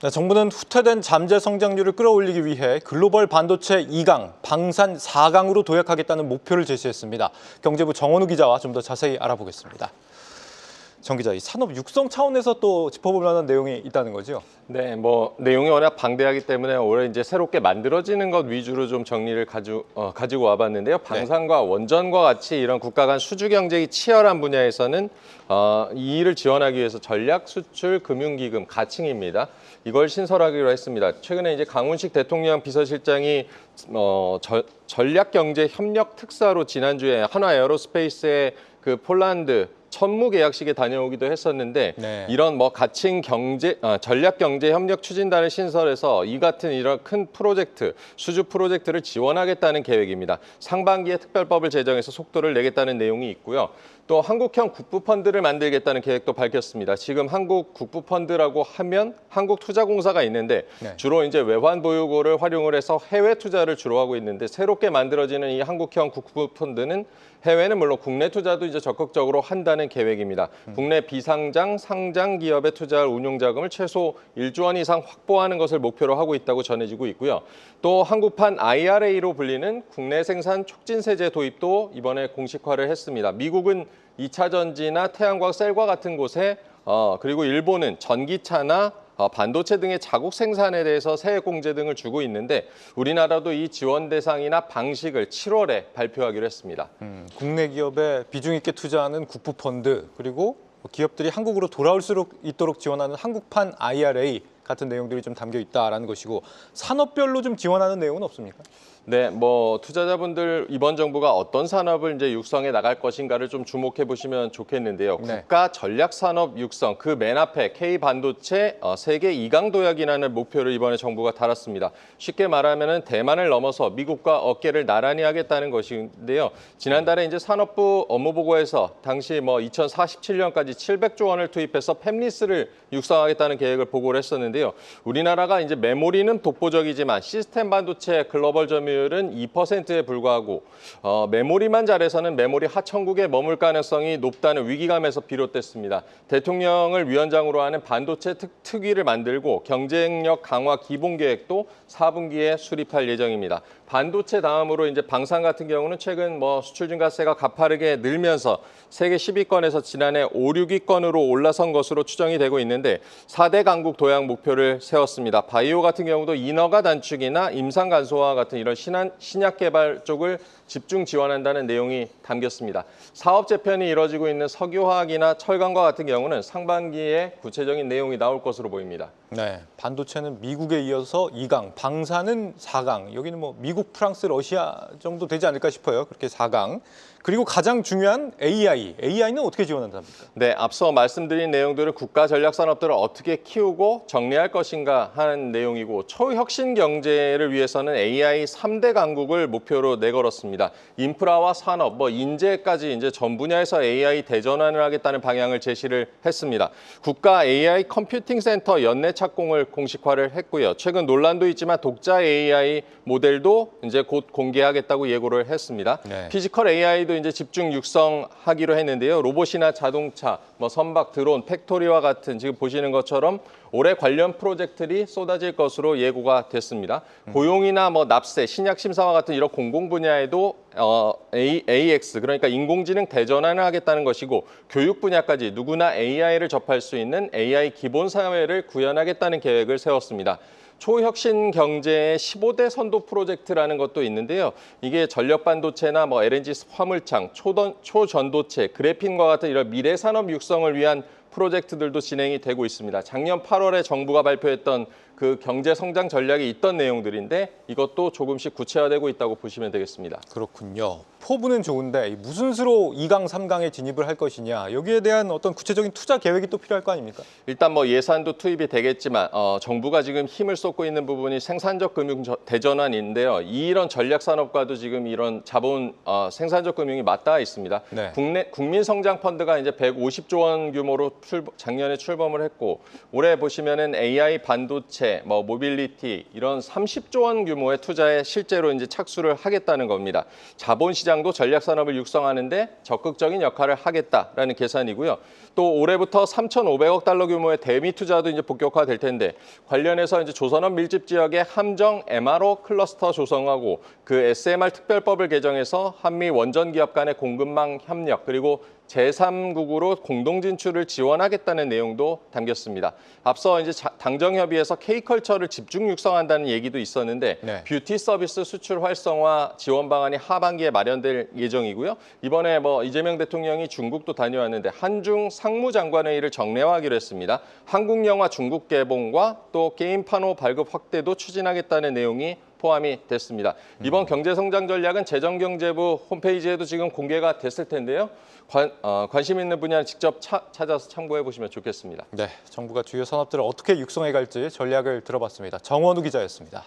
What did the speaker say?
네, 정부는 후퇴된 잠재 성장률을 끌어올리기 위해 글로벌 반도체 2강, 방산 4강으로 도약하겠다는 목표를 제시했습니다. 경제부 정원우 기자와 좀 더 자세히 알아보겠습니다. 정 기자, 이 산업 육성 차원에서 또 짚어볼 만한 내용이 있다는 거죠? 네, 내용이 워낙 방대하기 때문에 올해 이제 새롭게 만들어지는 것 위주로 좀 정리를 가지고 와봤는데요. 방산과 원전과 같이 이런 국가 간 수주 경쟁이 치열한 분야에서는 이 일을 지원하기 위해서 전략 수출 금융기금 가칭입니다. 이걸 신설하기로 했습니다. 최근에 이제 강훈식 대통령 비서실장이 전략 경제 협력 특사로 지난주에 한화 에어로스페이스의 그 폴란드 천무 계약식에 다녀오기도 했었는데 이런 가칭 전략 경제 협력 추진단을 신설해서 이 같은 이런 큰 프로젝트, 수주 프로젝트를 지원하겠다는 계획입니다. 상반기에 특별법을 제정해서 속도를 내겠다는 내용이 있고요. 또 한국형 국부펀드를 만들겠다는 계획도 밝혔습니다. 지금 한국 국부펀드라고 하면 한국투자공사가 있는데 주로 이제 외환 보유고를 활용을 해서 해외 투자를 주로 하고 있는데 새롭게 만들어지는 이 한국형 국부펀드는 해외는 물론 국내 투자도 이제 적극적으로 한다는 계획입니다. 국내 비상장, 상장 기업에 투자할 운용자금을 최소 1조 원 이상 확보하는 것을 목표로 하고 있다고 전해지고 있고요. 또 한국판 IRA로 불리는 국내 생산 촉진세제 도입도 이번에 공식화를 했습니다. 미국은 2차 전지나 태양광 셀과 같은 곳에 그리고 일본은 전기차나 반도체 등의 자국 생산에 대해서 세액 공제 등을 주고 있는데 우리나라도 이 지원 대상이나 방식을 7월에 발표하기로 했습니다. 국내 기업에 비중 있게 투자하는 국부펀드, 그리고 기업들이 한국으로 돌아올 수 있도록 지원하는 한국판 IRA 같은 내용들이 좀 담겨 있다라는 것이고, 산업별로 좀 지원하는 내용은 없습니까? 네, 투자자분들 이번 정부가 어떤 산업을 이제 육성해 나갈 것인가를 좀 주목해 보시면 좋겠는데요. 국가 전략 산업 육성, 그 맨 앞에 K 반도체 세계 2강 도약이라는 목표를 이번에 정부가 달았습니다. 쉽게 말하면은 대만을 넘어서 미국과 어깨를 나란히 하겠다는 것인데요. 지난달에 이제 산업부 업무보고에서 당시 2047년까지 700조 원을 투입해서 팹리스를 육성하겠다는 계획을 보고를 했었는데요. 우리나라가 이제 메모리는 독보적이지만 시스템 반도체 글로벌 점유율은 2%에 불과하고 메모리만 잘해서는 메모리 하천국에 머물 가능성이 높다는 위기감에서 비롯됐습니다. 대통령을 위원장으로 하는 반도체 특위를 만들고 경쟁력 강화 기본 계획도 4분기에 수립할 예정입니다. 반도체 다음으로 이제 방산 같은 경우는 최근 수출 증가세가 가파르게 늘면서 세계 10위권에서 지난해 5, 6위권으로 올라선 것으로 추정이 되고 있는데 4대 강국 도약 목표를 세웠습니다. 바이오 같은 경우도 인허가 단축이나 임상 간소화 같은 이런 신약 개발 쪽을 집중 지원한다는 내용이 담겼습니다. 사업 재편이 이뤄지고 있는 석유화학이나 철강과 같은 경우는 상반기에 구체적인 내용이 나올 것으로 보입니다. 네, 반도체는 미국에 이어서 2강, 방산은 4강. 여기는 미국, 프랑스, 러시아 정도 되지 않을까 싶어요. 그렇게 4강. 그리고 가장 중요한 AI는 어떻게 지원한답니까? 네, 앞서 말씀드린 내용들은 국가 전략 산업들을 어떻게 키우고 정리할 것인가 하는 내용이고, 초혁신 경제를 위해서는 AI 3대 강국을 목표로 내걸었습니다. 인프라와 산업, 인재까지 이제 전 분야에서 AI 대전환을 하겠다는 방향을 제시를 했습니다. 국가 AI 컴퓨팅 센터 연내 착공을 공식화를 했고요. 최근 논란도 있지만 독자 AI 모델도 이제 곧 공개하겠다고 예고를 했습니다. 피지컬 AI도 이제 집중 육성하기로 했는데요. 로봇이나 자동차, 선박, 드론, 팩토리와 같은 지금 보시는 것처럼 올해 관련 프로젝트들이 쏟아질 것으로 예고가 됐습니다. 고용이나 납세, 신약 심사와 같은 이런 공공 분야에도 AX, 그러니까 인공지능 대전환을 하겠다는 것이고, 교육 분야까지 누구나 AI를 접할 수 있는 AI 기본 사회를 구현하겠다는 계획을 세웠습니다. 초혁신 경제의 15대 선도 프로젝트라는 것도 있는데요. 이게 전력 반도체나 LNG 화물창, 초전도체, 그래핀과 같은 이런 미래 산업 육성을 위한 프로젝트들도 진행이 되고 있습니다. 작년 8월에 정부가 발표했던 그 경제 성장 전략이 있던 내용들인데 이것도 조금씩 구체화되고 있다고 보시면 되겠습니다. 그렇군요. 포부는 좋은데 무슨 수로 2강, 3강에 진입을 할 것이냐, 여기에 대한 어떤 구체적인 투자 계획이 또 필요할 거 아닙니까? 일단 예산도 투입이 되겠지만 정부가 지금 힘을 쏟고 있는 부분이 생산적 금융 대전환인데요. 이런 전략 산업과도 지금 이런 자본 생산적 금융이 맞닿아 있습니다. 국내 국민 성장 펀드가 이제 150조 원 규모로 작년에 출범을 했고, 올해 보시면은 AI 반도체, 모빌리티 이런 30조 원 규모의 투자에 실제로 이제 착수를 하겠다는 겁니다. 자본 시장 시장도 전략산업을 육성하는데 적극적인 역할을 하겠다라는 계산이고요. 또 올해부터 3,500억 달러 규모의 대미 투자도 이제 본격화될 텐데 관련해서 이제 조선업 밀집 지역의 함정 MRO 클러스터 조성하고 그 SMR 특별법을 개정해서 한미 원전 기업 간의 공급망 협력 그리고 제3국으로 공동 진출을 지원하겠다는 내용도 담겼습니다. 앞서 이제 당정협의에서 K컬처를 집중 육성한다는 얘기도 있었는데 네. 뷰티 서비스 수출 활성화 지원 방안이 하반기에 마련될 예정이고요. 이번에 이재명 대통령이 중국도 다녀왔는데 한중 상무장관회의를 정례화하기로 했습니다. 한국 영화 중국 개봉과 또 게임 판호 발급 확대도 추진하겠다는 내용이 포함이 됐습니다. 이번 경제성장 전략은 재정경제부 홈페이지에도 지금 공개가 됐을 텐데요. 관심 있는 분야는 직접 찾아서 참고해 보시면 좋겠습니다. 네, 정부가 주요 산업들을 어떻게 육성해 갈지 전략을 들어봤습니다. 정원우 기자였습니다.